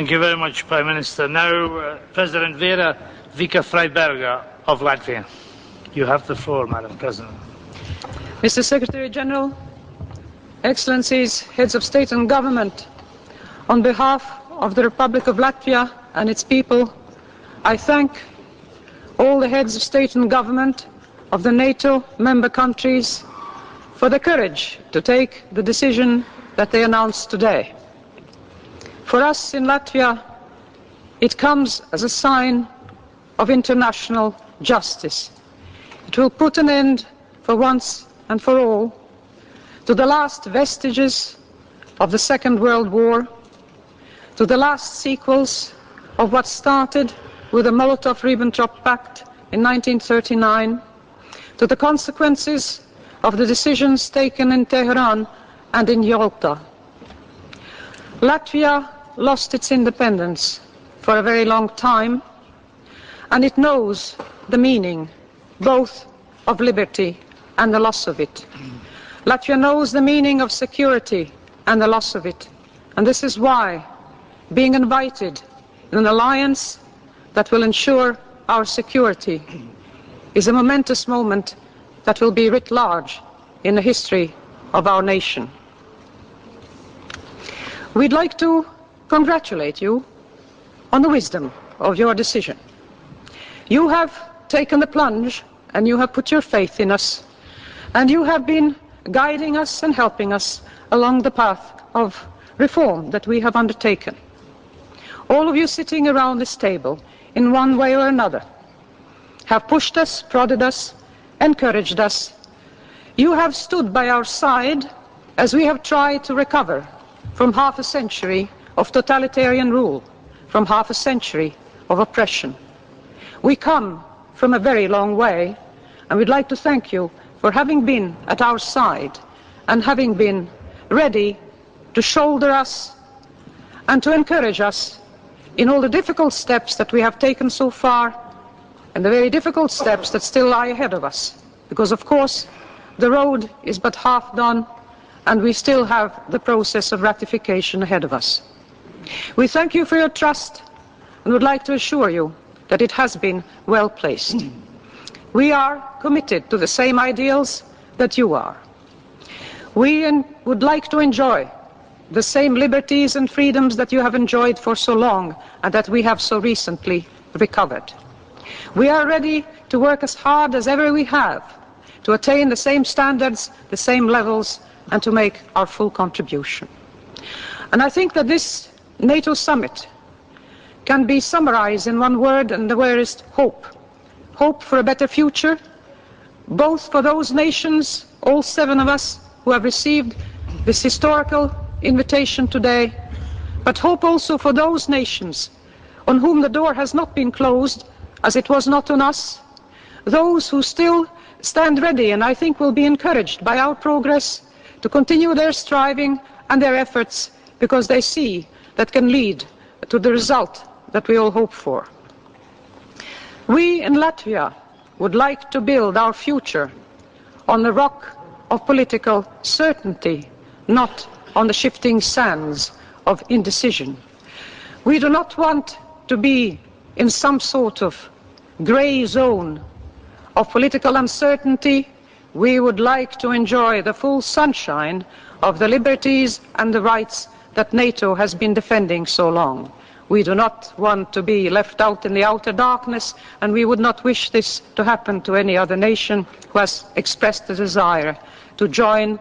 Thank you very much, Prime Minister. Now, President Vaira, Vīķe Freiberga of Latvia. You have the floor, Madam President. Mr. Secretary General, Excellencies, Heads of State and Government, on behalf of the Republic of Latvia and its people, I thank all the Heads of State and Government of the NATO member countries for the courage to take the decision that they announced today. For us in Latvia, it comes as a sign of international justice. It will put an end, for once and for all, to the last vestiges of the Second World War, to the last sequels of what started with the Molotov-Ribbentrop Pact in 1939, to the consequences of the decisions taken in Tehran and in Yalta. Latvia lost its independence for a very long time, and it knows the meaning both of liberty and the loss of it. Latvia knows the meaning of security and the loss of it, and this is why being invited in an alliance that will ensure our security is a momentous moment that will be writ large in the history of our nation. We'd like to congratulate you on the wisdom of your decision. You have taken the plunge and you have put your faith in us, and you have been guiding us and helping us along the path of reform that we have undertaken. All of you sitting around this table, in one way or another, have pushed us, prodded us, encouraged us. You have stood by our side as we have tried to recover from half a century of totalitarian rule, from half a century of oppression. We come from a very long way, and we'd like to thank you for having been at our side and having been ready to shoulder us and to encourage us in all the difficult steps that we have taken so far and the very difficult steps that still lie ahead of us. Because, of course, the road is but half done and we still have the process of ratification ahead of us. We thank you for your trust and would like to assure you that it has been well placed. We are committed to the same ideals that you are. We would like to enjoy the same liberties and freedoms that you have enjoyed for so long and that we have so recently recovered. We are ready to work as hard as ever we have to attain the same standards, the same levels, and to make our full contribution. And I think that this NATO summit can be summarized in one word, and the word is hope. Hope for a better future, both for those nations, all 7 of us, who have received this historical invitation today, but hope also for those nations on whom the door has not been closed, as it was not on us, those who still stand ready and I think will be encouraged by our progress to continue their striving and their efforts, because they see that can lead to the result that we all hope for. We in Latvia would like to build our future on the rock of political certainty, not on the shifting sands of indecision. We do not want to be in some sort of grey zone of political uncertainty. We would like to enjoy the full sunshine of the liberties and the rights that NATO has been defending so long. We do not want to be left out in the outer darkness, and we would not wish this to happen to any other nation who has expressed the desire to join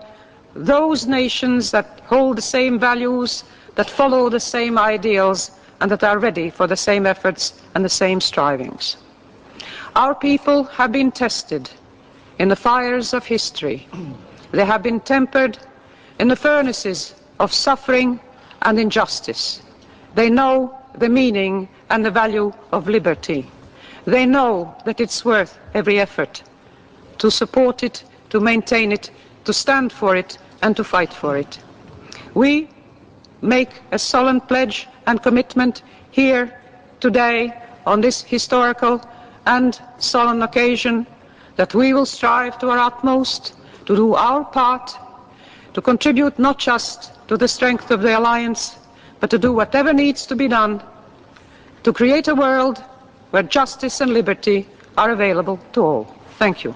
those nations that hold the same values, that follow the same ideals, and that are ready for the same efforts and the same strivings. Our people have been tested in the fires of history. They have been tempered in the furnaces of suffering and injustice. They know the meaning and the value of liberty. They know that it's worth every effort to support it, to maintain it, to stand for it, and to fight for it. We make a solemn pledge and commitment here today on this historical and solemn occasion that we will strive to our utmost to do our part, to contribute not just to the strength of the alliance, but to do whatever needs to be done to create a world where justice and liberty are available to all. Thank you.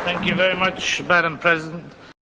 Thank you very much, Madam President.